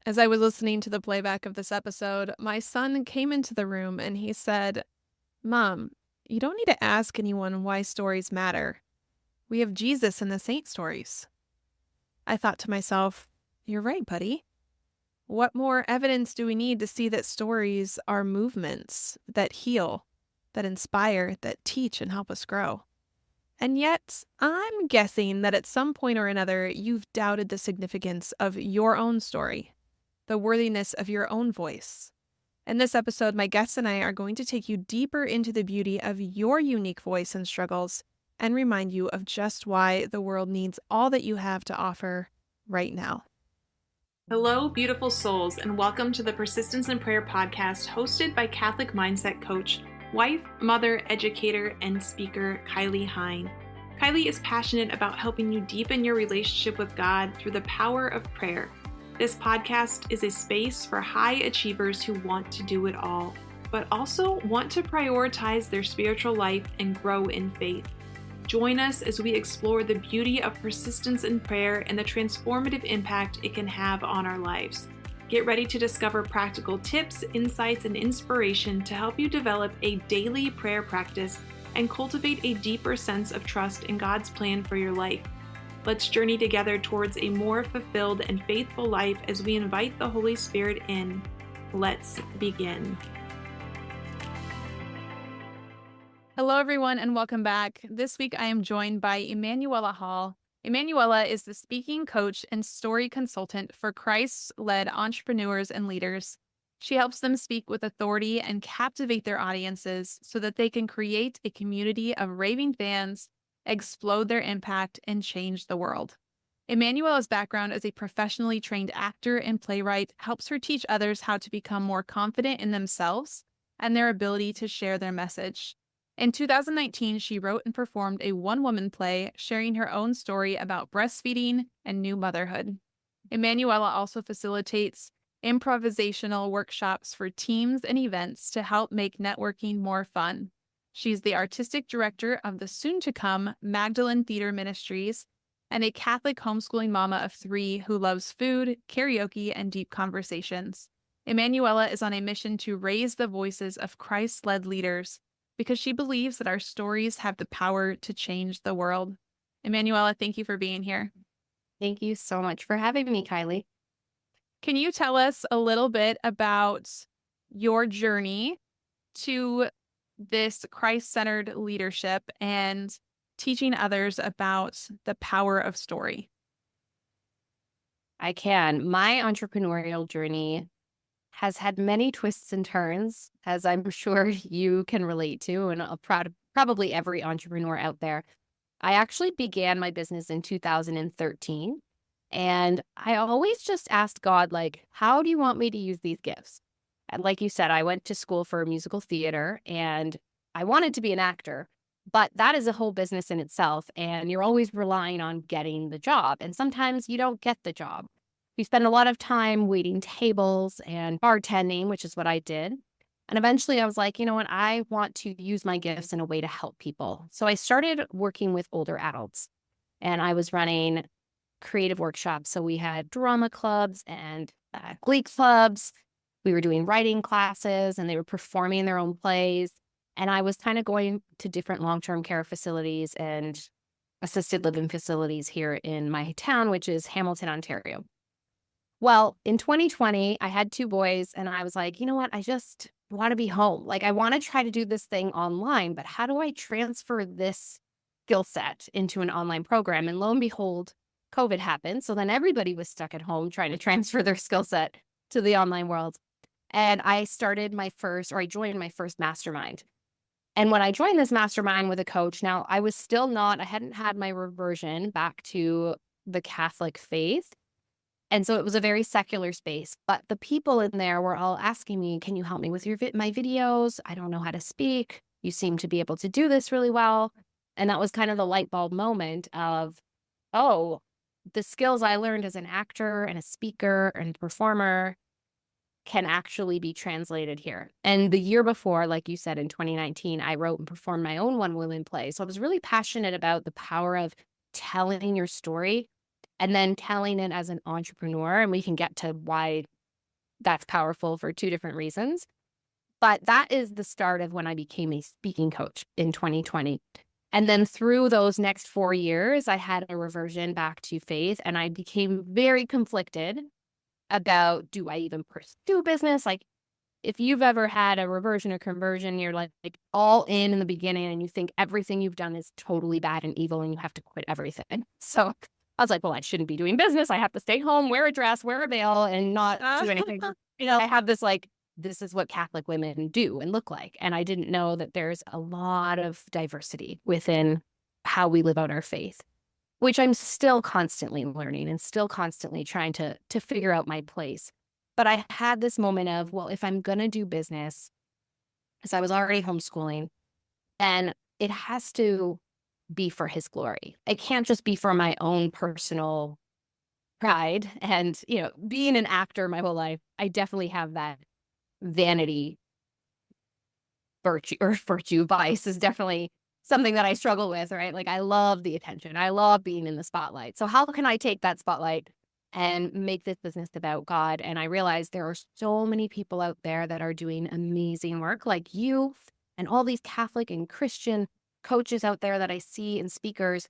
As I was listening to the playback of this episode, my son came into the room and he said, Mom, you don't need to ask anyone why stories matter. We have Jesus in the saint stories. I thought to myself, you're right, buddy. What more evidence do we need to see that stories are movements that heal, that inspire, that teach and help us grow? And yet, I'm guessing that at some point or another, you've doubted the significance of your own story, the worthiness of your own voice. In this episode, my guests and I are going to take you deeper into the beauty of your unique voice and struggles and remind you of just why the world needs all that you have to offer right now. Hello, beautiful souls, and welcome to the Persistence in Prayer podcast hosted by Catholic mindset coach, wife, mother, educator, and speaker Kylie Hine. Kylie is passionate about helping you deepen your relationship with God through the power of prayer. This podcast is a space for high achievers who want to do it all, but also want to prioritize their spiritual life and grow in faith. Join us as we explore the beauty of persistence in prayer and the transformative impact it can have on our lives. Get ready to discover practical tips, insights, and inspiration to help you develop a daily prayer practice and cultivate a deeper sense of trust in God's plan for your life. Let's journey together towards a more fulfilled and faithful life as we invite the Holy Spirit in. Let's begin. Hello, everyone, and welcome back. This week, I am joined by Emanuela Hall. Emanuela is the speaking coach and story consultant for Christ-led entrepreneurs and leaders. She helps them speak with authority and captivate their audiences so that they can create a community of raving fans, explode their impact, and change the world. Emanuela's background as a professionally trained actor and playwright helps her teach others how to become more confident in themselves and their ability to share their message. In 2019, she wrote and performed a one-woman play sharing her own story about breastfeeding and new motherhood. Emanuela also facilitates improvisational workshops for teams and events to help make networking more fun. She's the artistic director of the soon-to-come Magdalene Theater Ministries and a Catholic homeschooling mama of 3 who loves food, karaoke, and deep conversations. Emanuela is on a mission to raise the voices of Christ-led leaders because she believes that our stories have the power to change the world. Emanuela, thank you for being here. Thank you so much for having me, Kylie. Can you tell us a little bit about your journey to this Christ-centered leadership and teaching others about the power of story? I can. My entrepreneurial journey has had many twists and turns, as I'm sure you can relate to, and probably every entrepreneur out there. I actually began my business in 2013, and I always just asked God, how do you want me to use these gifts? And like you said, I went to school for musical theater, and I wanted to be an actor, but that is a whole business in itself, and you're always relying on getting the job, and sometimes you don't get the job. We spend a lot of time waiting tables and bartending, which is what I did. And eventually I was like, you know what? I want to use my gifts in a way to help people. So I started working with older adults, and I was running creative workshops. So we had drama clubs and glee clubs. We were doing writing classes, and they were performing their own plays. And I was kind of going to different long-term care facilities and assisted living facilities here in my town, which is Hamilton, Ontario. Well, in 2020, I had 2 boys, and I was like, you know what? I just want to be home. I want to try to do this thing online, but how do I transfer this skill set into an online program? And lo and behold, COVID happened. So then everybody was stuck at home trying to transfer their skill set to the online world. And I joined my first mastermind. And when I joined this mastermind with a coach, now I hadn't had my reversion back to the Catholic faith. And so it was a very secular space, but the people in there were all asking me, can you help me with my videos? I don't know how to speak. You seem to be able to do this really well. And that was kind of the light bulb moment of, oh, the skills I learned as an actor and a speaker and performer can actually be translated here. And the year before, like you said, in 2019, I wrote and performed my own one-woman play. So I was really passionate about the power of telling your story and then telling it as an entrepreneur. And we can get to why that's powerful for two different reasons. But that is the start of when I became a speaking coach in 2020. And then through those next 4 years, I had a reversion back to faith, and I became very conflicted about, do I even pursue business? Like, if you've ever had a reversion or conversion, you're like all in the beginning and you think everything you've done is totally bad and evil and you have to quit everything. So I was like, well, I shouldn't be doing business. I have to stay home, wear a dress, wear a veil, and not do anything. I have this like, this is what Catholic women do and look like. And I didn't know that there's a lot of diversity within how we live out our faith, which I'm still constantly learning and still constantly trying to figure out my place. But I had this moment of, well, if I'm going to do business, because I was already homeschooling, then it has to be for his glory. It can't just be for my own personal pride. And, being an actor my whole life, I definitely have that vanity virtue vice is definitely something that I struggle with, right? Like, I love the attention. I love being in the spotlight. So how can I take that spotlight and make this business about God? And I realized there are so many people out there that are doing amazing work, like you and all these Catholic and Christian coaches out there that I see and speakers,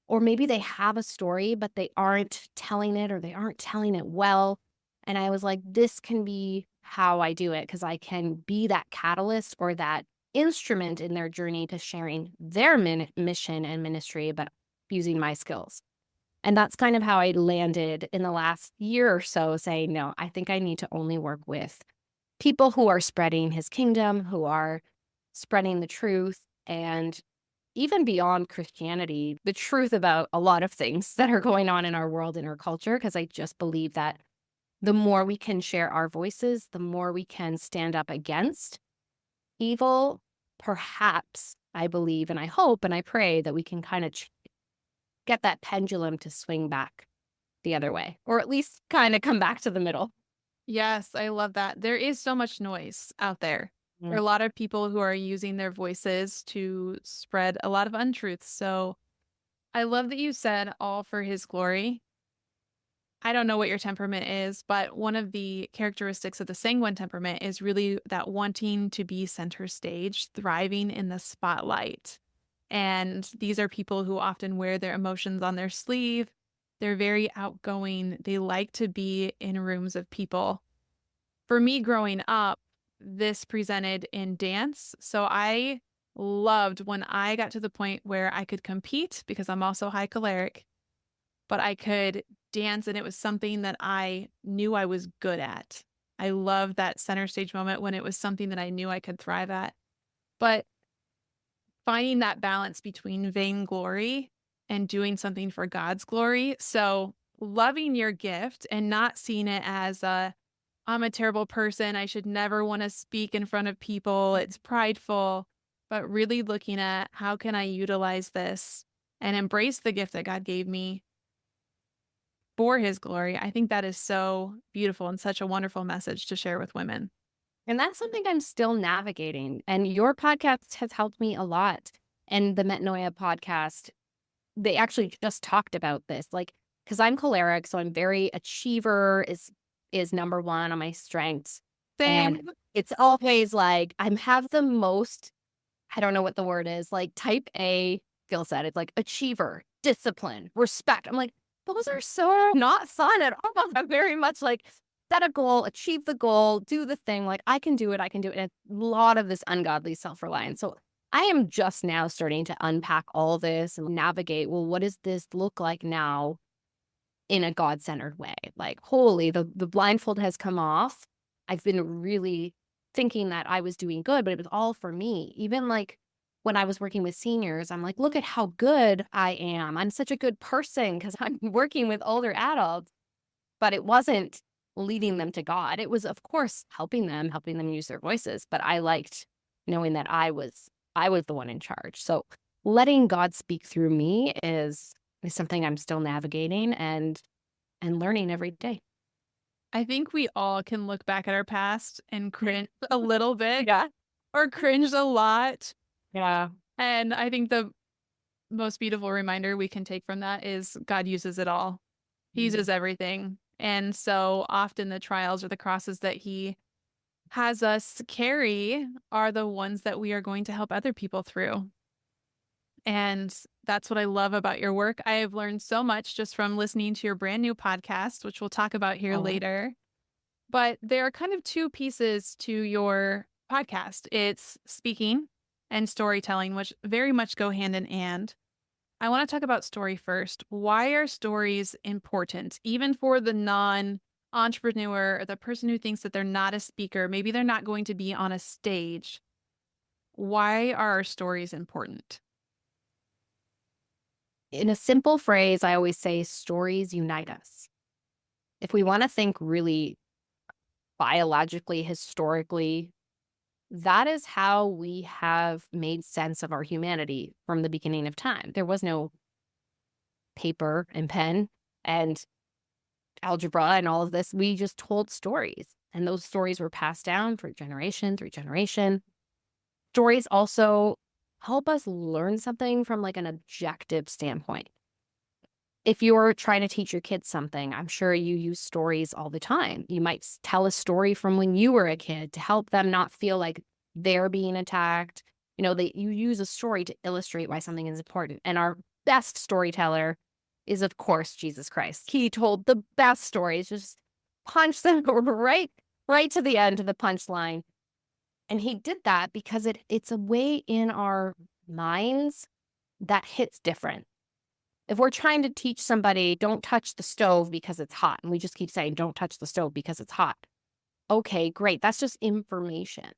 or maybe they have a story, but they aren't telling it or they aren't telling it well. And I was like, this can be how I do it, because I can be that catalyst or that instrument in their journey to sharing their mission and ministry, but using my skills. And that's kind of how I landed in the last year or so, saying, no, I think I need to only work with people who are spreading his kingdom, who are spreading the truth, and even beyond Christianity, the truth about a lot of things that are going on in our world and our culture, because I just believe that the more we can share our voices, the more we can stand up against evil. Perhaps I believe and I hope and I pray that we can kind of get that pendulum to swing back the other way, or at least kind of come back to the middle. Yes, I love that. There is so much noise out there. There are Mm. a lot of people who are using their voices to spread a lot of untruths. So I love that you said all for his glory. I don't know what your temperament is, but one of the characteristics of the sanguine temperament is really that wanting to be center stage, thriving in the spotlight. And these are people who often wear their emotions on their sleeve. They're very outgoing. They like to be in rooms of people. For me growing up, this presented in dance. So I loved when I got to the point where I could compete, because I'm also high choleric, but I could dance and it was something that I knew I was good at. I loved that center stage moment when it was something that I knew I could thrive at. But finding that balance between vainglory and doing something for God's glory. So loving your gift and not seeing it as I'm a terrible person, I should never want to speak in front of people, it's prideful, but really looking at how can I utilize this and embrace the gift that God gave me for his glory. I think that is so beautiful and such a wonderful message to share with women. And that's something I'm still navigating. And your podcast has helped me a lot. And the Metanoia podcast, they actually just talked about this. Like, because I'm choleric, so I'm very achiever is number one on my strengths. Same. And it's always like I have the most, I don't know what the word is, like type A skill set. It's like achiever, discipline, respect. I'm like, those are so not fun at all. I'm very much like set a goal, achieve the goal, do the thing. Like, I can do it. I can do it. And a lot of this ungodly self-reliance. So I am just now starting to unpack all this and navigate, well, what does this look like now in a God-centered way? Like, holy, the blindfold has come off. I've been really thinking that I was doing good, but it was all for me. Even like when I was working with seniors, I'm like, look at how good I am. I'm such a good person because I'm working with older adults, but it wasn't leading them to God. It was, of course, helping them use their voices. But I liked knowing that I was the one in charge. So letting God speak through me is something I'm still navigating and learning every day. I think we all can look back at our past and cringe a little bit Yeah. or cringe a lot. Yeah. And I think the most beautiful reminder we can take from that is God uses it all. He uses everything. And so often the trials or the crosses that he has us carry are the ones that we are going to help other people through. And that's what I love about your work. I have learned so much just from listening to your brand new podcast, which we'll talk about here Oh, later. But there are kind of two pieces to your podcast. It's speaking and storytelling, which very much go hand in hand. I want to talk about story first. Why are stories important, even for the non entrepreneur or the person who thinks that they're not a speaker? Maybe they're not going to be on a stage. Why are our stories important? in a simple phrase, I always say stories unite us. If we want to think really biologically, historically, that is how we have made sense of our humanity from the beginning of time. There was no paper and pen and algebra and all of this. We just told stories, and those stories were passed down for generation through generation. Stories also help us learn something from like an objective standpoint. If you're trying to teach your kids something, I'm sure you use stories all the time. You might tell a story from when you were a kid to help them not feel like they're being attacked. You use a story to illustrate why something is important. And our best storyteller is, of course, Jesus Christ. He told the best stories, just punch them right to the end of the punchline. And he did that because it's a way in our minds that hits different. If we're trying to teach somebody, don't touch the stove because it's hot, and we just keep saying, don't touch the stove because it's hot. Okay, great. That's just information.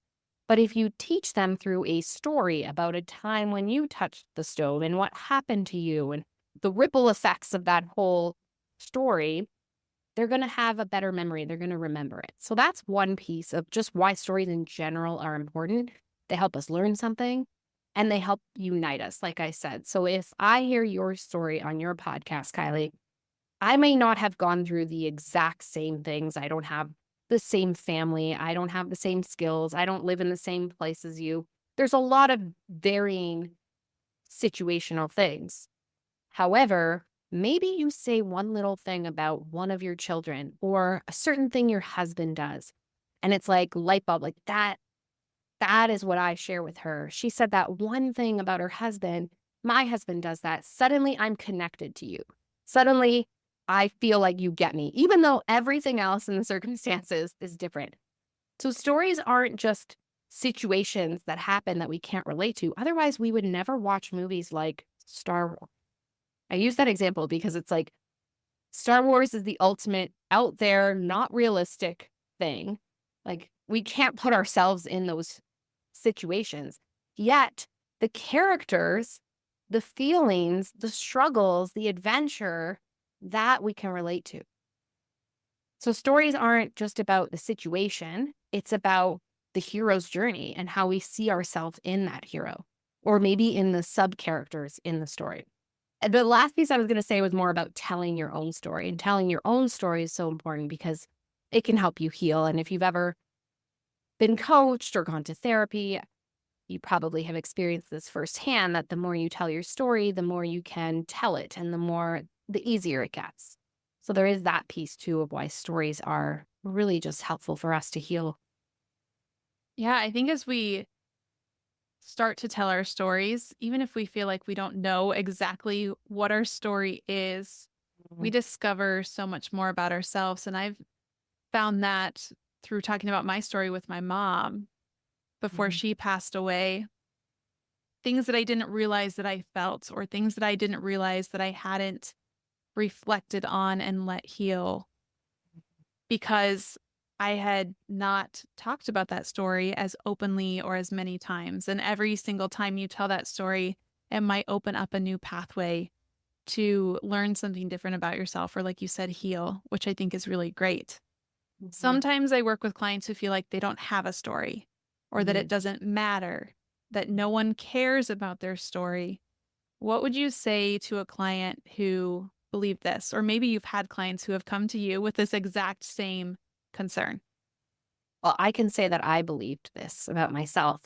But if you teach them through a story about a time when you touched the stove and what happened to you and the ripple effects of that whole story, they're going to have a better memory. They're going to remember it. So that's one piece of just why stories in general are important. They help us learn something. And they help unite us, like I said. So if I hear your story on your podcast, Kylie, I may not have gone through the exact same things. I don't have the same family. I don't have the same skills. I don't live in the same place as you. There's a lot of varying situational things. However, maybe you say one little thing about one of your children or a certain thing your husband does. And it's like light bulb, like that is what I share with her. She said that one thing about her husband. My husband does that. Suddenly, I'm connected to you. Suddenly, I feel like you get me, even though everything else in the circumstances is different. So stories aren't just situations that happen that we can't relate to. Otherwise, we would never watch movies like Star Wars. I use that example because it's like Star Wars is the ultimate out there, not realistic thing. Like, we can't put ourselves in those situations. Yet the characters, the feelings, the struggles, the adventure, that we can relate to. So stories aren't just about the situation. It's about the hero's journey and how we see ourselves in that hero, or maybe in the sub characters in the story. And the last piece I was going to say was more about telling your own story. And telling your own story is so important because it can help you heal. And if you've ever been coached or gone to therapy, you probably have experienced this firsthand, that the more you tell your story, the more you can tell it and the easier it gets. So there is that piece too of why stories are really just helpful for us to heal. Yeah, I think as we start to tell our stories, even if we feel like we don't know exactly what our story is, we Mhm. discover so much more about ourselves. And I've found that through talking about my story with my mom before Mhm. she passed away, things that I didn't realize that I felt, or things that I didn't realize that I hadn't reflected on and let heal because I had not talked about that story as openly or as many times. And every single time you tell that story, it might open up a new pathway to learn something different about yourself, or like you said, heal, which I think is really great. Mhm. Sometimes I work with clients who feel like they don't have a story, or that it Mhm. doesn't matter, that no one cares about their story. What would you say to a client who believed this? Or maybe you've had clients who have come to you with this exact same concern. Well, I can say that I believed this about myself.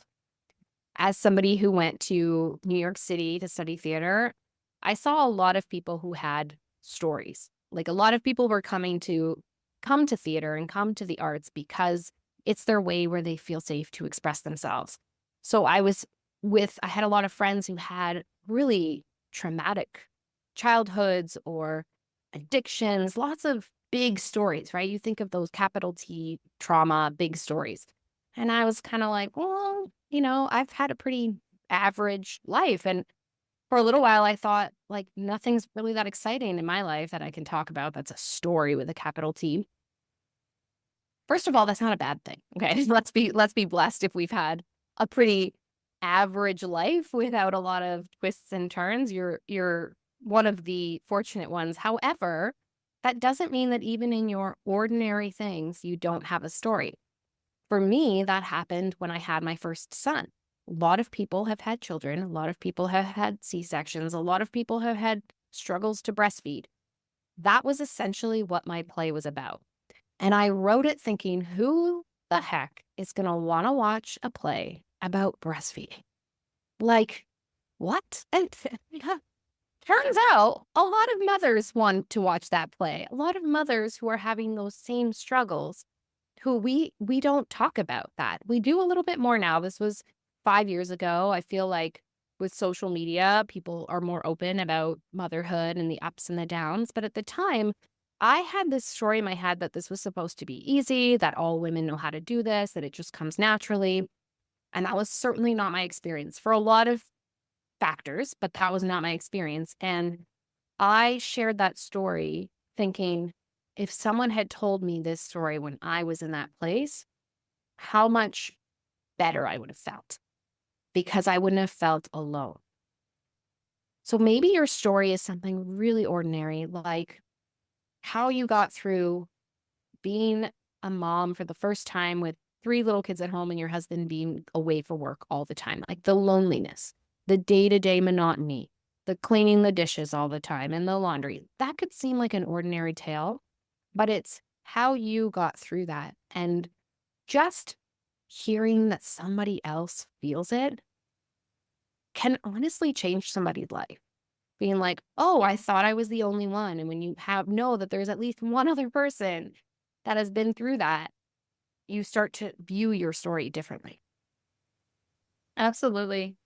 As somebody who went to New York City to study theater, I saw a lot of people who had stories. Like a lot of people were come to theater and come to the arts because it's their way where they feel safe to express themselves. So I had a lot of friends who had really traumatic childhoods or addictions, lots of big stories, right? You think of those capital T trauma, big stories. And I was kind of like, well, I've had a pretty average life. And for a little while, I thought, like, nothing's really that exciting in my life that I can talk about that's a story with a capital T. First of all, that's not a bad thing. Okay. Let's be blessed if we've had a pretty average life without a lot of twists and turns. You're one of the fortunate ones. However, that doesn't mean that even in your ordinary things, you don't have a story. For me, that happened when I had my first son. A lot of people have had children. A lot of people have had C-sections. A lot of people have had struggles to breastfeed. That was essentially what my play was about. And I wrote it thinking, who the heck is going to want to watch a play about breastfeeding? Like, what? And turns out a lot of mothers want to watch that play. A lot of mothers who are having those same struggles who we don't talk about that. We do a little bit more now. This was 5 years ago. I feel like with social media, people are more open about motherhood and the ups and the downs. But at the time, I had this story in my head that this was supposed to be easy, that all women know how to do this, that it just comes naturally. And that was certainly not my experience for a lot of factors, but that was not my experience. And I shared that story thinking, if someone had told me this story when I was in that place, how much better I would have felt because I wouldn't have felt alone. So maybe your story is something really ordinary, like how you got through being a mom for the first time with 3 little kids at home and your husband being away for work all the time, like the loneliness, the day-to-day monotony, the cleaning the dishes all the time and the laundry. That could seem like an ordinary tale, but it's how you got through that. And just hearing that somebody else feels it can honestly change somebody's life. Being like, oh, I thought I was the only one. And when you know that there's at least one other person that has been through that, you start to view your story differently. Absolutely.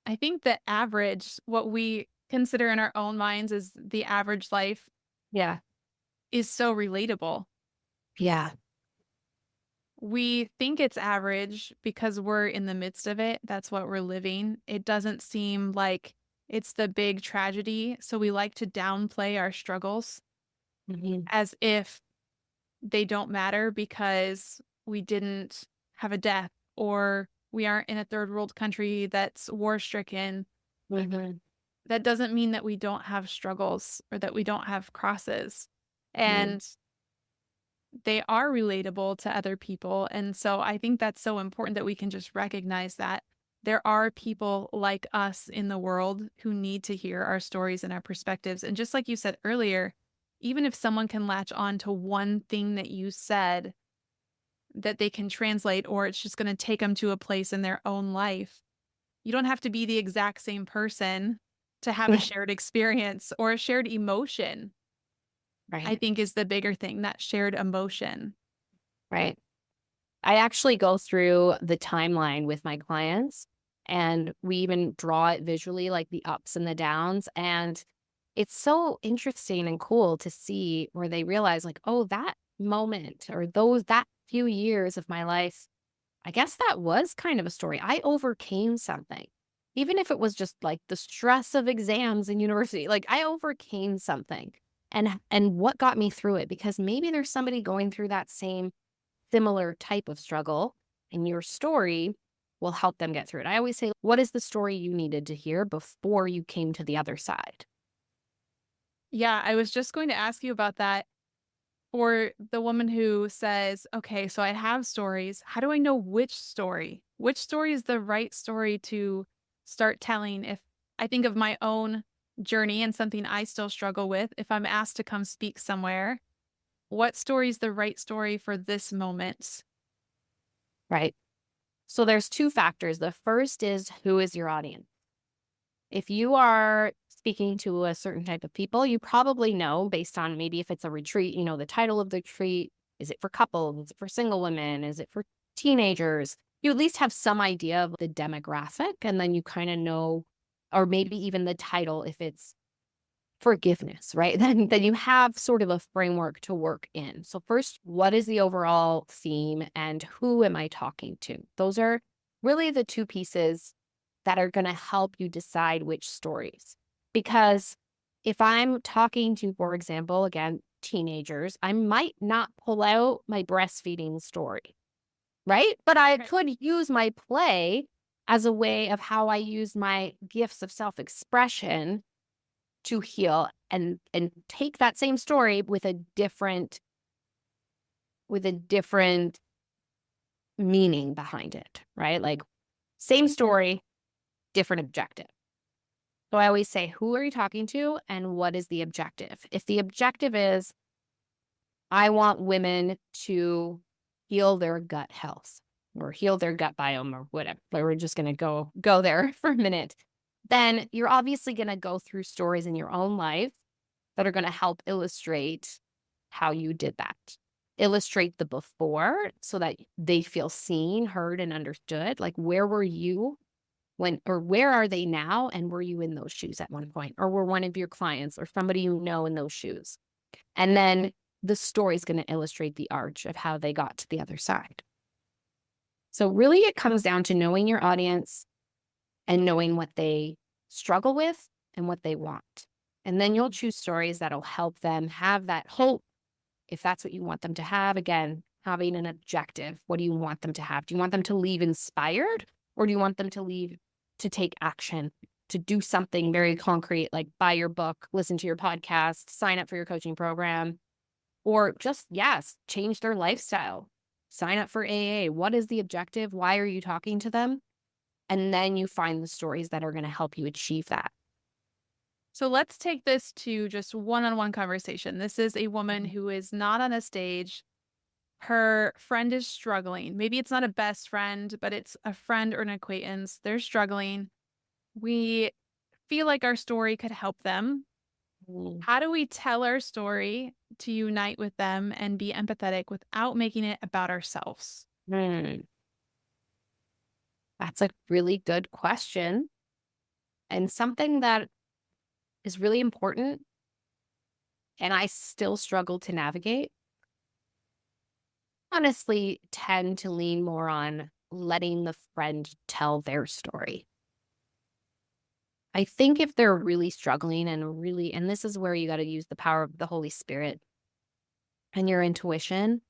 I think that average, what we consider in our own minds as the average life, Yeah. is so relatable. Yeah. We think it's average because we're in the midst of it. That's what we're living. It doesn't seem like it's the big tragedy. So we like to downplay our struggles Mhm. as if they don't matter because we didn't have a death or we aren't in a third world country that's war stricken. Mhm. That doesn't mean that we don't have struggles or that we don't have crosses. Mhm. And they are relatable to other people. And so I think that's so important that we can just recognize that there are people like us in the world who need to hear our stories and our perspectives. And just like you said earlier, even if someone can latch on to one thing that you said that they can translate, or it's just going to take them to a place in their own life, you don't have to be the exact same person to have a shared experience or a shared emotion. I Right. think is the bigger thing, that shared emotion. Right. I actually go through the timeline with my clients and we even draw it visually, like the ups and the downs. And it's so interesting and cool to see where they realize, like, oh, that moment or that few years of my life, I guess that was kind of a story. I overcame something. Even if it was just like the stress of exams in university, like I overcame something. And what got me through it? Because maybe there's somebody going through that same similar type of struggle, and your story will help them get through it. I always say, what is the story you needed to hear before you came to the other side? Yeah, I was just going to ask you about that. For the woman who says, okay, so I have stories. How do I know which story? Which story is the right story to start telling? If I think of my own journey and something I still struggle with, if I'm asked to come speak somewhere, what story is the right story for this moment? Right. So there's two factors. The first is, who is your audience? If you are speaking to a certain type of people, you probably know based on maybe if it's a retreat, the title of the retreat. Is it for couples? Is it for single women? Is it for teenagers? You at least have some idea of the demographic, and then you kind of know, or maybe even the title if it's forgiveness, right? Then you have sort of a framework to work in. So first, what is the overall theme and who am I talking to? Those are really the two pieces that are going to help you decide which stories. Because if I'm talking to, for example, again, teenagers, I might not pull out my breastfeeding story, right? But I could use my play as a way of how I use my gifts of self-expression to heal and take that same story with a different meaning behind it, right? Like same story, different objective. So I always say, who are you talking to and what is the objective? If the objective is, I want women to heal their gut health or heal their gut biome or whatever, but we're just going to go there for a minute, then you're obviously going to go through stories in your own life that are going to help illustrate how you did that. Illustrate the before so that they feel seen, heard, and understood. Like, where were you or where are they now? And were you in those shoes at one point? Or were one of your clients or somebody you know in those shoes? And then the story is going to illustrate the arch of how they got to the other side. So really it comes down to knowing your audience and knowing what they struggle with and what they want. And then you'll choose stories that'll help them have that hope if that's what you want them to have. Again, having an objective. What do you want them to have? Do you want them to leave inspired or do you want them to leave to take action, to do something very concrete, like buy your book, listen to your podcast, sign up for your coaching program, or just, yes, change their lifestyle, sign up for AA. What is the objective? Why are you talking to them? And then you find the stories that are going to help you achieve that. So let's take this to just one-on-one conversation. This is a woman who is not on a stage. Her friend is struggling. Maybe it's not a best friend, but it's a friend or an acquaintance. They're struggling. We feel like our story could help them. How do we tell our story to unite with them and be empathetic without making it about ourselves? That's a really good question. And something that is really important, and I still struggle to navigate, honestly tend to lean more on letting the friend tell their story. I think if they're really struggling and this is where you got to use the power of the Holy Spirit and your intuition,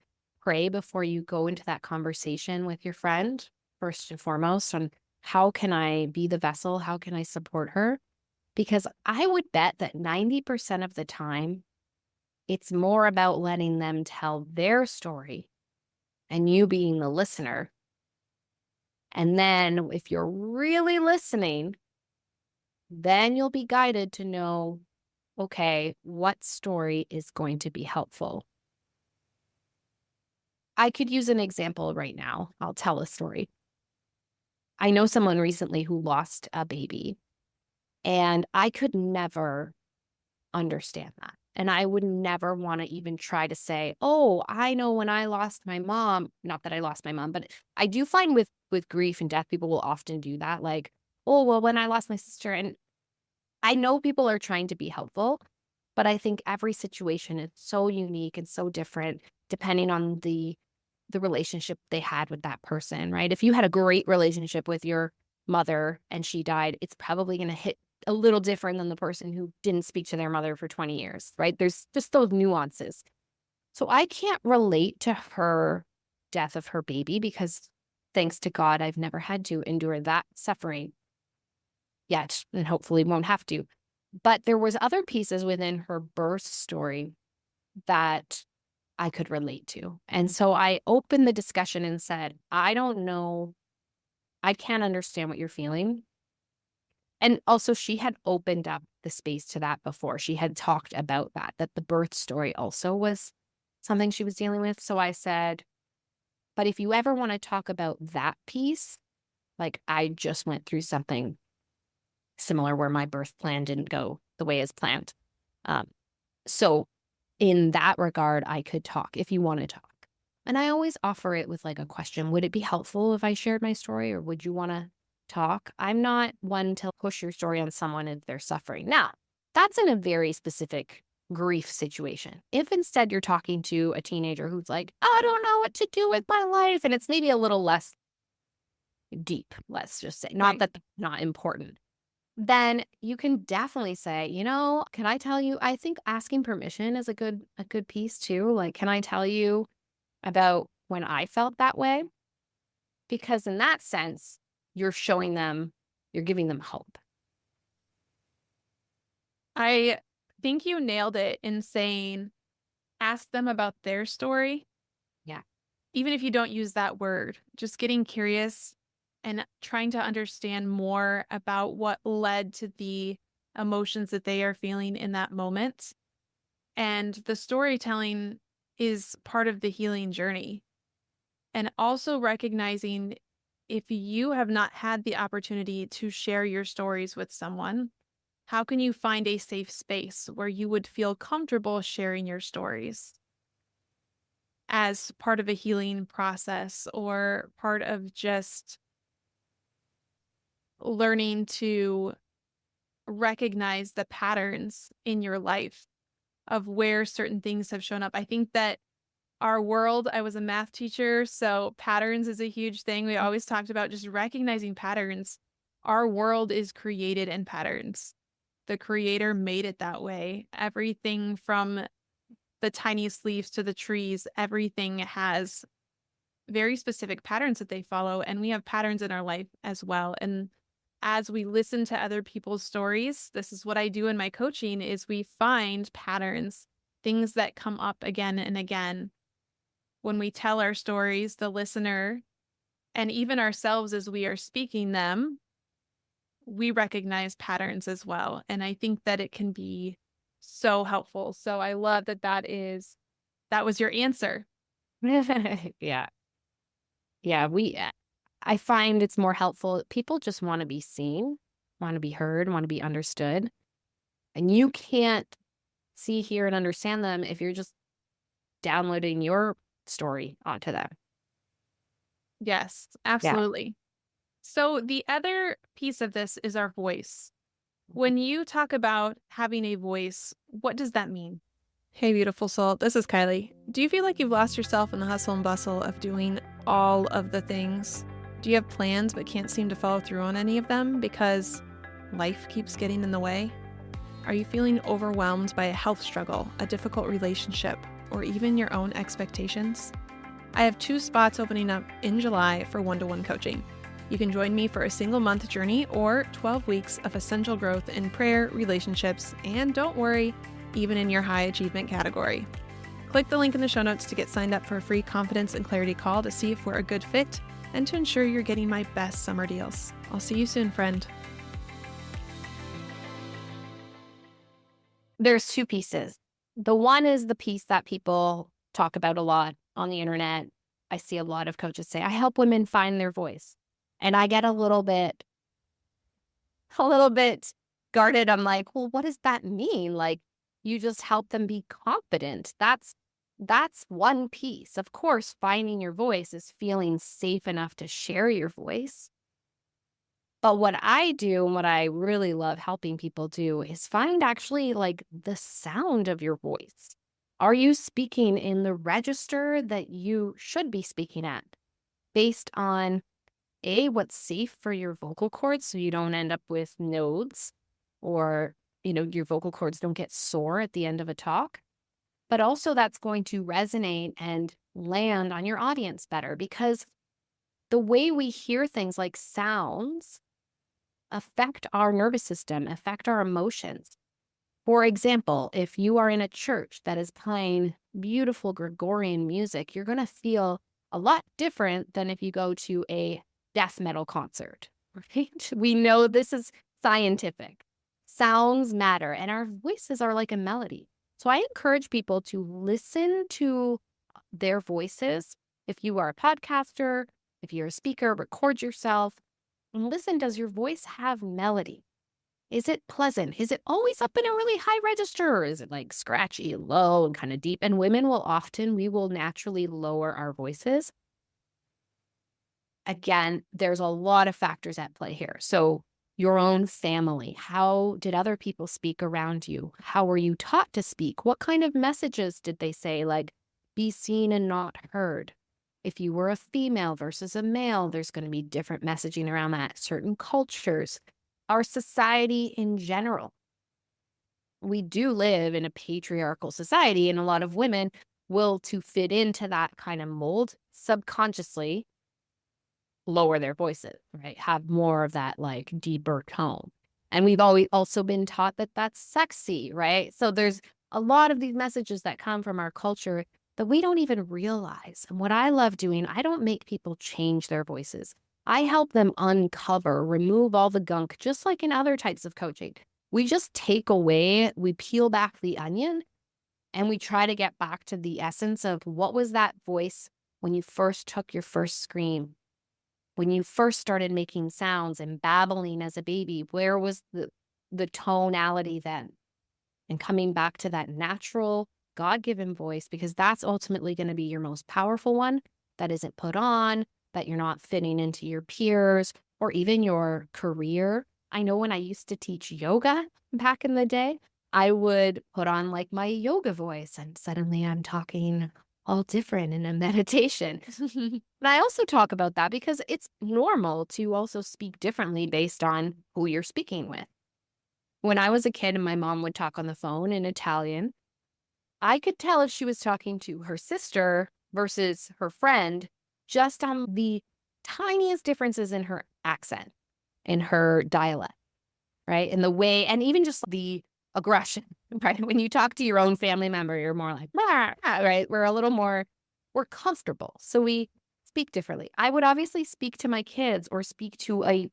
pray before you go into that conversation with your friend, first and foremost, on how can I be the vessel? How can I support her? Because I would bet that 90% of the time, it's more about letting them tell their story and you being the listener. And then if you're really listening, then you'll be guided to know, okay, what story is going to be helpful? I could use an example right now. I'll tell a story. I know someone recently who lost a baby, and I could never understand that. And I would never want to even try to say, oh, I know when I lost my mom, not that I lost my mom, but I do find with grief and death, people will often do that. Like, oh, well, when I lost my sister. And I know people are trying to be helpful, but I think every situation is so unique and so different depending on the relationship they had with that person, right? If you had a great relationship with your mother and she died, it's probably going to hit a little different than the person who didn't speak to their mother for 20 years, right? There's just those nuances. So I can't relate to her death of her baby because thanks to God, I've never had to endure that suffering yet, and hopefully won't have to. But there was other pieces within her birth story that I could relate to. And so I opened the discussion and said, I don't know. I can't understand what you're feeling. And also she had opened up the space to that before. She had talked about that the birth story also was something she was dealing with. So I said, but if you ever want to talk about that piece, like I just went through something similar where my birth plan didn't go the way it's planned. So in that regard, I could talk if you want to talk. And I always offer it with like a question. Would it be helpful if I shared my story, or would you want to talk? I'm not one to push your story on someone if they're suffering. Now, that's in a very specific grief situation. If instead you're talking to a teenager who's like, I don't know what to do with my life, and it's maybe a little less deep, let's just say, not Right. that that's not important, then you can definitely say, can I tell you, I think asking permission is a good piece too. Like, can I tell you about when I felt that way? Because in that sense, you're giving them hope. I think you nailed it in saying ask them about their story. Yeah. Even if you don't use that word, just getting curious and trying to understand more about what led to the emotions that they are feeling in that moment. And the storytelling is part of the healing journey. And also recognizing if you have not had the opportunity to share your stories with someone, how can you find a safe space where you would feel comfortable sharing your stories as part of a healing process or part of just learning to recognize the patterns in your life of where certain things have shown up? I think that our world, I was a math teacher, so patterns is a huge thing. We always talked about just recognizing patterns. Our world is created in patterns. The creator made it that way. Everything from the tiniest leaves to the trees, everything has very specific patterns that they follow. And we have patterns in our life as well. And as we listen to other people's stories, this is what I do in my coaching is we find patterns, things that come up again and again. When we tell our stories, the listener and even ourselves as we are speaking them, we recognize patterns as well. And I think that it can be so helpful. So I love that that was your answer. Yeah. Yeah. I find it's more helpful. People just want to be seen, want to be heard, want to be understood. And you can't see, hear, and understand them if you're just downloading your story onto them. Yes, Yeah. absolutely. So the other piece of this is our voice. When you talk about having a voice, what does that mean? Hey, beautiful soul. This is Kylie. Do you feel like you've lost yourself in the hustle and bustle of doing all of the things? Do you have plans but can't seem to follow through on any of them because life keeps getting in the way? Are you feeling overwhelmed by a health struggle, a difficult relationship, or even your own expectations? I have 2 spots opening up in July for one-to-one coaching. You can join me for a single month journey or 12 weeks of essential growth in prayer, relationships, and don't worry, even in your high achievement category. Click the link in the show notes to get signed up for a free confidence and clarity call to see if we're a good fit and to ensure you're getting my best summer deals. I'll see you soon, friend. There's 2 pieces. The one is the piece that people talk about a lot on the internet. I see a lot of coaches say, I help women find their voice. And I get a little bit guarded. I'm like, well, what does that mean? Like, you just help them be confident. That's one piece. Of course, finding your voice is feeling safe enough to share your voice. But what I do and what I really love helping people do is find actually like the sound of your voice. Are you speaking in the register that you should be speaking at based on what's safe for your vocal cords so you don't end up with nodes or, your vocal cords don't get sore at the end of a talk? But also that's going to resonate and land on your audience better because the way we hear things like sounds affect our nervous system, affect our emotions. For example, if you are in a church that is playing beautiful Gregorian music, you're going to feel a lot different than if you go to a death metal concert, right? We know this is scientific. Sounds matter, and our voices are like a melody. So I encourage people to listen to their voices. If you are a podcaster, if you're a speaker, record yourself and listen, does your voice have melody? Is it pleasant? Is it always up in a really high register? Or is it like scratchy, low, and kind of deep? And women will often, we will naturally lower our voices. Again, there's a lot of factors at play here. So, your own family, how did other people speak around you? How were you taught to speak? What kind of messages did they say, like, be seen and not heard? If you were a female versus a male, there's going to be different messaging around that. Certain cultures, our society in general. We do live in a patriarchal society, and a lot of women will, to fit into that kind of mold, subconsciously lower their voices, right? Have more of that like deeper tone. And we've always also been taught that that's sexy, right? So there's a lot of these messages that come from our culture that we don't even realize. And what I love doing, I don't make people change their voices. I help them uncover, remove all the gunk, just like in other types of coaching. We just take away, we peel back the onion and we try to get back to the essence of what was that voice when you first took your first scream, when you first started making sounds and babbling as a baby. Where was the tonality then? And coming back to that natural, God-given voice, because that's ultimately going to be your most powerful one that isn't put on, that you're not fitting into your peers or even your career. I know when I used to teach yoga back in the day, I would put on like my yoga voice and suddenly I'm talking all different in a meditation. And I also talk about that because it's normal to also speak differently based on who you're speaking with. When I was a kid and my mom would talk on the phone in Italian, I could tell if she was talking to her sister versus her friend just on the tiniest differences in her accent, in her dialect, right? In the way, and even just the aggression, right? When you talk to your own family member, you're more like, "Rah, rah," right? We're a little more, we're comfortable. So we speak differently. I would obviously speak to my kids or speak to a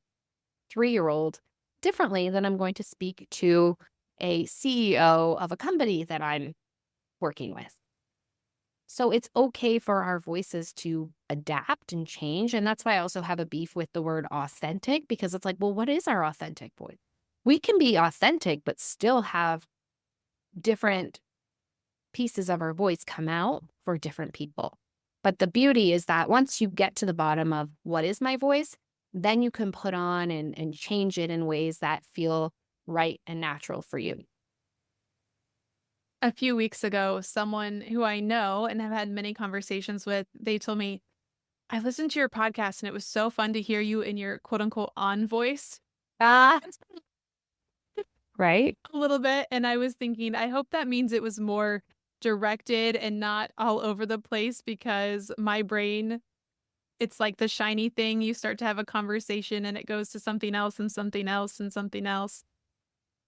3-year-old differently than I'm going to speak to a CEO of a company that I'm working with. So it's okay for our voices to adapt and change. And that's why I also have a beef with the word authentic, because it's like, well, what is our authentic voice? We can be authentic, but still have different pieces of our voice come out for different people. But the beauty is that once you get to the bottom of what is my voice, then you can put on and change it in ways that feel right and natural for you. A few weeks ago, someone who I know and have had many conversations with, they told me, I listened to your podcast and it was so fun to hear you in your quote unquote on voice Ah, right? a little bit. And I was thinking, I hope that means it was more directed and not all over the place, because my brain, it's like the shiny thing. You start to have a conversation and it goes to something else and something else and something else.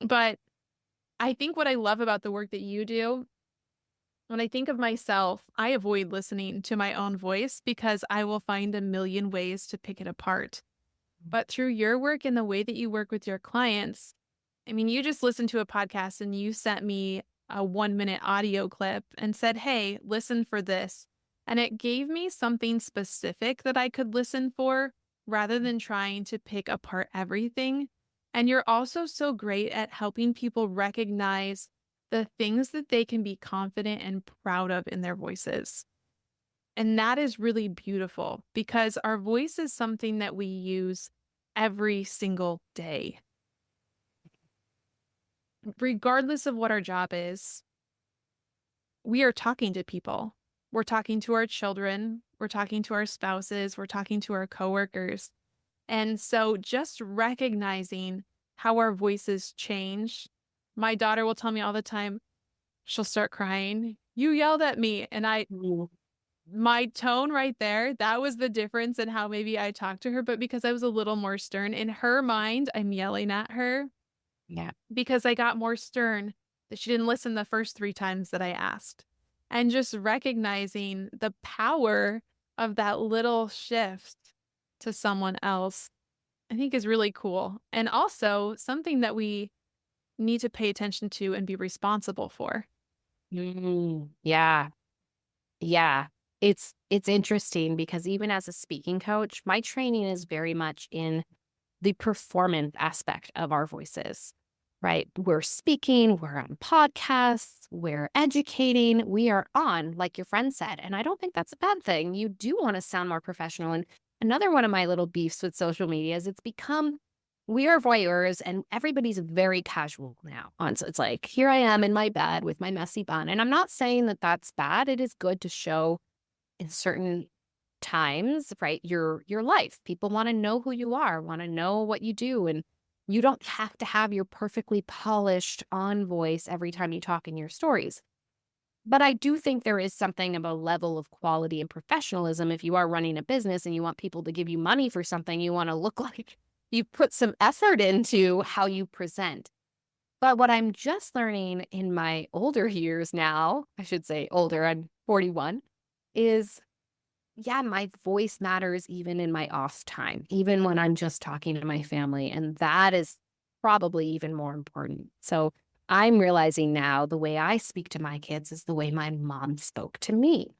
But I think what I love about the work that you do, when I think of myself, I avoid listening to my own voice because I will find a million ways to pick it apart. But through your work and the way that you work with your clients, I mean, you just listened to a podcast and you sent me a 1-minute audio clip and said, hey, listen for this. And it gave me something specific that I could listen for rather than trying to pick apart everything. And you're also so great at helping people recognize the things that they can be confident and proud of in their voices. And that is really beautiful because our voice is something that we use every single day. Regardless of what our job is, we are talking to people. We're talking to our children, we're talking to our spouses, we're talking to our coworkers. And so just recognizing how our voices change. My daughter will tell me all the time, she'll start crying. You yelled at me. And my tone right there, that was the difference in how maybe I talked to her. But because I was a little more stern, in her mind, I'm yelling at her Yeah. because I got more stern that she didn't listen the first 3 times that I asked. And just recognizing the power of that little shift to someone else, I think is really cool. And also something that we need to pay attention to and be responsible for. Yeah. Yeah. It's interesting because even as a speaking coach, my training is very much in the performance aspect of our voices, right? We're speaking, we're on podcasts, we're educating, we are on, like your friend said. And I don't think that's a bad thing. You do want to sound more professional. And another one of my little beefs with social media is we are voyeurs and everybody's very casual now. So it's like, here I am in my bed with my messy bun. And I'm not saying that that's bad. It is good to show in certain times, right? Your life. People want to know who you are, want to know what you do. And you don't have to have your perfectly polished on voice every time you talk in your stories. But I do think there is something of a level of quality and professionalism. If you are running a business and you want people to give you money for something, you want to look like you put some effort into how you present. But what I'm just learning in my older years now, I should say older, I'm 41, is yeah, my voice matters even in my off time, even when I'm just talking to my family. And that is probably even more important. So I'm realizing now the way I speak to my kids is the way my mom spoke to me.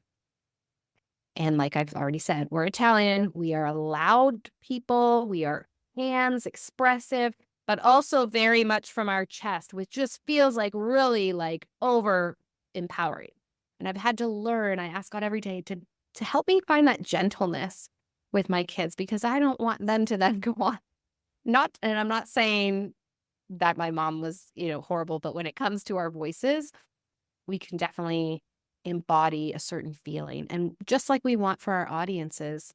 And like I've already said, we're Italian. We are loud people. We are hands, expressive, but also very much from our chest, which just feels like really like over empowering. And I've had to learn, I ask God every day to help me find that gentleness with my kids because I don't want them to then go on. And I'm not saying that my mom was, horrible, but when it comes to our voices, we can definitely embody a certain feeling. And just like we want for our audiences,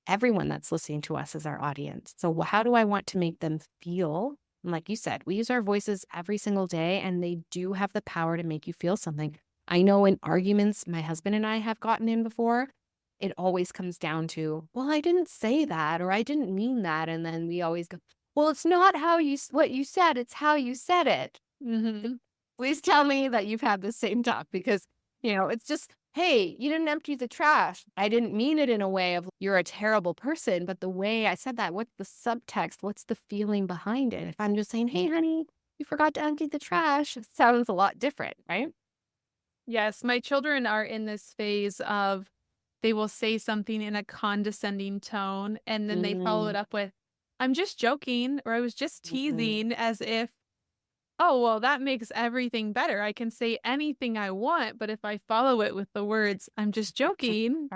everyone that's listening to us is our audience. So how do I want to make them feel? And like you said, we use our voices every single day and they do have the power to make you feel something. I know in arguments my husband and I have gotten in before, it always comes down to, well, I didn't say that or I didn't mean that. And then we always go, well, it's not what you said, it's how you said it. Please tell me that you've had the same talk because, it's just, hey, you didn't empty the trash. I didn't mean it in a way of you're a terrible person, but the way I said that, what's the subtext? What's the feeling behind it? If I'm just saying, hey, honey, you forgot to empty the trash, it sounds a lot different, right? Yes, my children are in this phase of they will say something in a condescending tone and then they follow it Mm, up with, I'm just joking, or I was just mhm, teasing, as if, oh, well, that makes everything better. I can say anything I want, but if I follow it with the words, I'm just joking,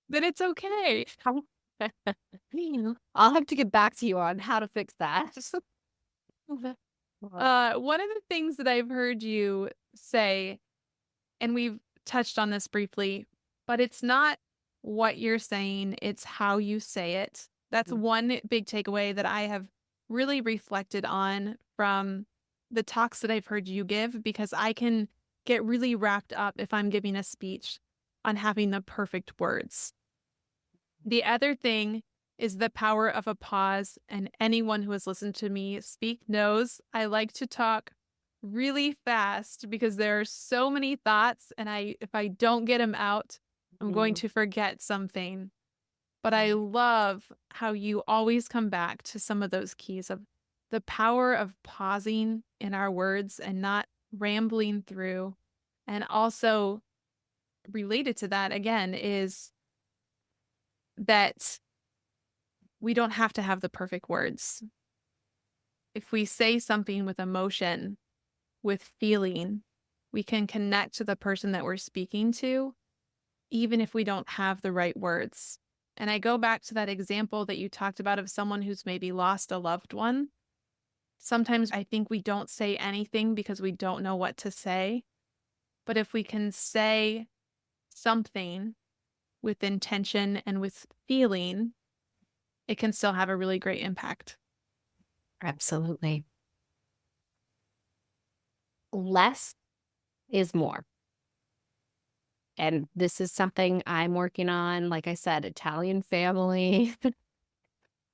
then it's okay. how- I'll have to get back to you on how to fix that. One of the things that I've heard you say, and we've touched on this briefly, but it's not what you're saying, it's how you say it. That's one big takeaway that I have really reflected on from the talks that I've heard you give, because I can get really wrapped up if I'm giving a speech on having the perfect words. The other thing is the power of a pause, and anyone who has listened to me speak knows I like to talk really fast because there are so many thoughts, and if I don't get them out, I'm going Mhm. to forget something. But I love how you always come back to some of those keys of the power of pausing in our words and not rambling through. And also related to that again is that we don't have to have the perfect words. If we say something with emotion, with feeling, we can connect to the person that we're speaking to, even if we don't have the right words. And I go back to that example that you talked about of someone who's maybe lost a loved one. Sometimes I think we don't say anything because we don't know what to say. But if we can say something with intention and with feeling, it can still have a really great impact. Absolutely. Less is more. And this is something I'm working on. Like I said, Italian family,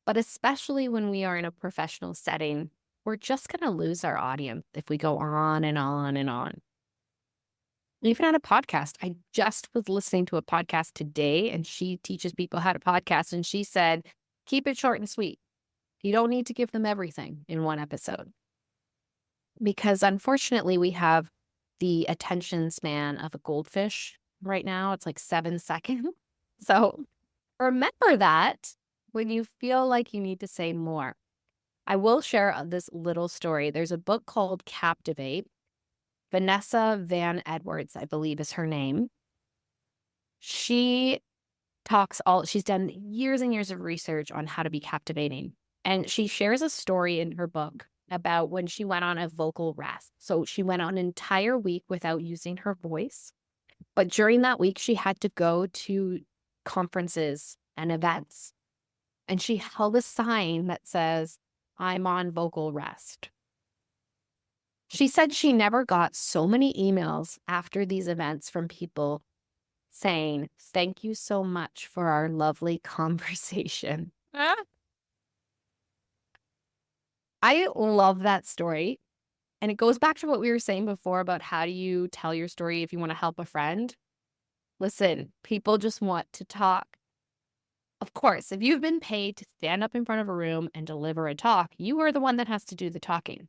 but especially when we are in a professional setting, we're just going to lose our audience if we go on and on and on. Even on a podcast, I just was listening to a podcast today and she teaches people how to podcast. And she said, keep it short and sweet. You don't need to give them everything in one episode because unfortunately, we have the attention span of a goldfish right now. It's like 7 seconds. So remember that when you feel like you need to say more. I will share this little story. There's a book called Captivate. Vanessa Van Edwards, I believe is her name. She she's done years and years of research on how to be captivating. And she shares a story in her book about when she went on a vocal rest. So she went on an entire week without using her voice. But during that week, she had to go to conferences and events. And she held a sign that says, "I'm on vocal rest." She said she never got so many emails after these events from people saying, "Thank you so much for our lovely conversation." Ah, I love that story. And it goes back to what we were saying before about how do you tell your story if you want to help a friend? Listen, people just want to talk. Of course, if you've been paid to stand up in front of a room and deliver a talk, you are the one that has to do the talking.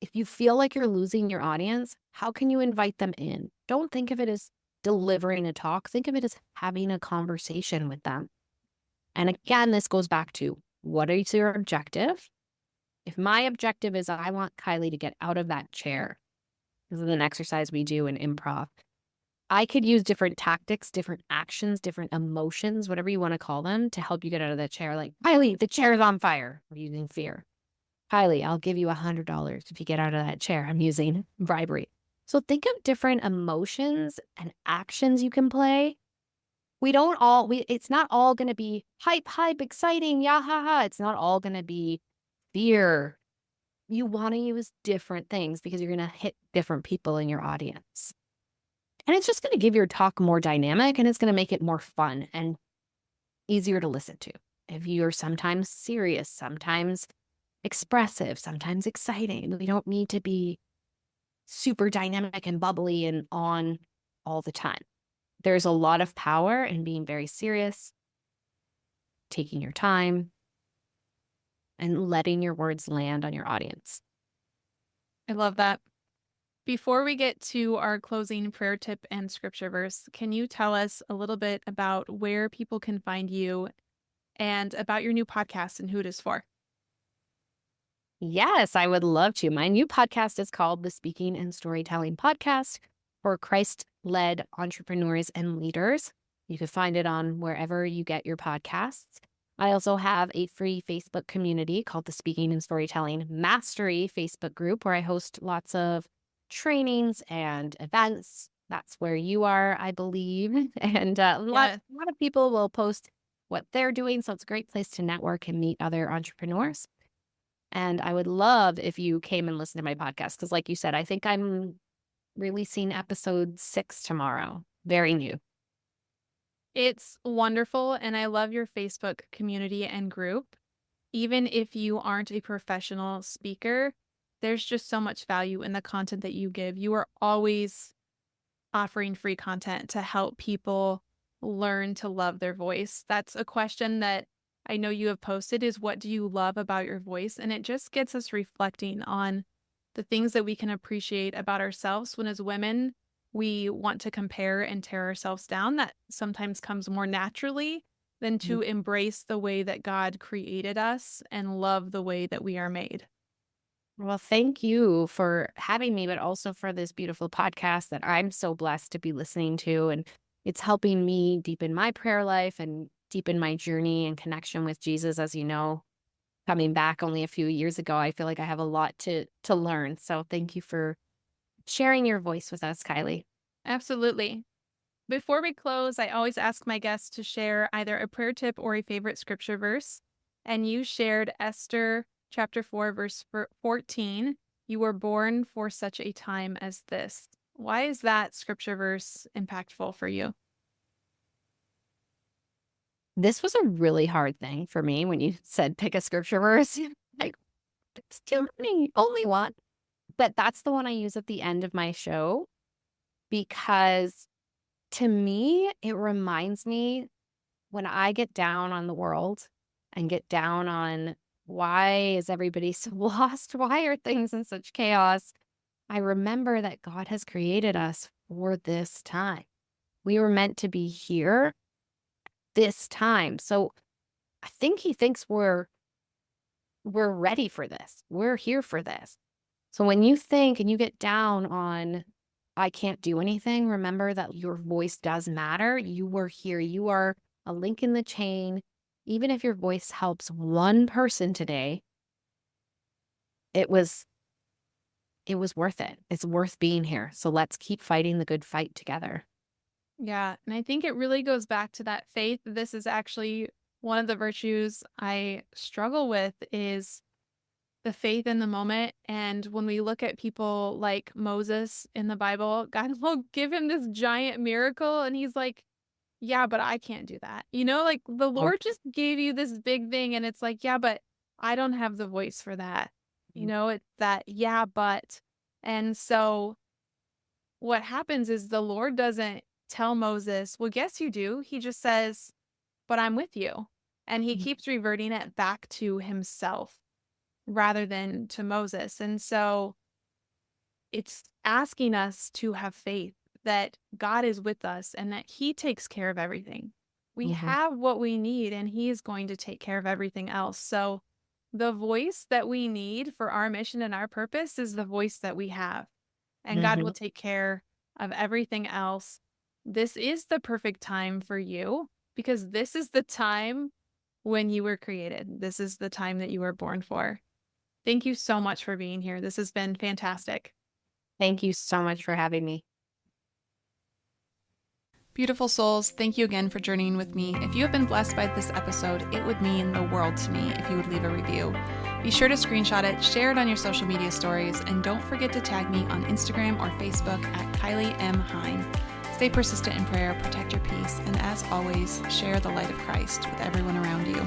If you feel like you're losing your audience, how can you invite them in? Don't think of it as delivering a talk. Think of it as having a conversation with them. And again, this goes back to what is your objective? If my objective is I want Kylie to get out of that chair, this is an exercise we do in improv. I could use different tactics, different actions, different emotions, whatever you want to call them, to help you get out of that chair. Like, "Kylie, the chair is on fire." We're using fear. "Kylie, I'll give you $100 if you get out of that chair." I'm using bribery. So think of different emotions and actions you can play. It's not all going to be hype, hype, exciting, yeah, ha, ha. It's not all going to be fear. You want to use different things because you're going to hit different people in your audience. And it's just going to give your talk more dynamic, and it's going to make it more fun and easier to listen to. If you're sometimes serious, sometimes expressive, sometimes exciting, we don't need to be super dynamic and bubbly and on all the time. There's a lot of power in being very serious, taking your time, and letting your words land on your audience. I love that. Before we get to our closing prayer tip and scripture verse, can you tell us a little bit about where people can find you and about your new podcast and who it is for? Yes, I would love to. My new podcast is called the Speaking and Storytelling Podcast for Christ-led entrepreneurs and leaders. You can find it on wherever you get your podcasts. I also have a free Facebook community called the Speaking and Storytelling Mastery Facebook group where I host lots of trainings and events. That's where you are, I believe. And Yeah. a lot of people will post what they're doing. So it's a great place to network and meet other entrepreneurs. And I would love if you came and listened to my podcast because, like you said, I think I'm releasing episode 6 tomorrow. Very new. It's wonderful, and I love your Facebook community and group. Even if you aren't a professional speaker, there's just so much value in the content that you give. You are always offering free content to help people learn to love their voice. That's a question that I know you have posted is what do you love about your voice? And it just gets us reflecting on the things that we can appreciate about ourselves when as women we want to compare and tear ourselves down. That sometimes comes more naturally than to embrace the way that God created us and love the way that we are made. Well, thank you for having me, but also for this beautiful podcast that I'm so blessed to be listening to. And it's helping me deepen my prayer life and deepen my journey and connection with Jesus. As you know, coming back only a few years ago, I feel like I have a lot to learn. So thank you for sharing your voice with us, Kylie. Absolutely. Before we close, I always ask my guests to share either a prayer tip or a favorite scripture verse. And you shared Esther chapter 4, verse 14. You were born for such a time as this. Why is that scripture verse impactful for you? This was a really hard thing for me when you said pick a scripture verse. Like, it's too many, only one. But that's the one I use at the end of my show because to me, it reminds me when I get down on the world and get down on why is everybody so lost? Why are things in such chaos? I remember that God has created us for this time. We were meant to be here this time. So I think he thinks we're we're ready for this. We're here for this. So when you think and you get down on, I can't do anything, remember that your voice does matter. You were here. You are a link in the chain. Even if your voice helps one person today, it was worth it. It's worth being here. So let's keep fighting the good fight together. Yeah. And I think it really goes back to that faith. This is actually one of the virtues I struggle with is the faith in the moment. And when we look at people like Moses in the Bible, God will give him this giant miracle. And he's like, yeah, but I can't do that. Like the Oh, Lord just gave you this big thing. And it's like, yeah, but I don't have the voice for that. It's that, yeah, but. And so what happens is the Lord doesn't tell Moses, well, guess you do. He just says, but I'm with you. And he keeps reverting it back to himself rather than to Moses. And so it's asking us to have faith that God is with us and that he takes care of everything. We mhm, have what we need and he is going to take care of everything else. So the voice that we need for our mission and our purpose is the voice that we have. And God will mhm, take care of everything else. This is the perfect time for you because this is the time when you were created. This is the time that you were born for. Thank you so much for being here. This has been fantastic. Thank you so much for having me. Beautiful souls, thank you again for journeying with me. If you have been blessed by this episode, it would mean the world to me if you would leave a review. Be sure to screenshot it, share it on your social media stories, and don't forget to tag me on Instagram or Facebook at Kylie M. Hine. Stay persistent in prayer, protect your peace, and as always, share the light of Christ with everyone around you.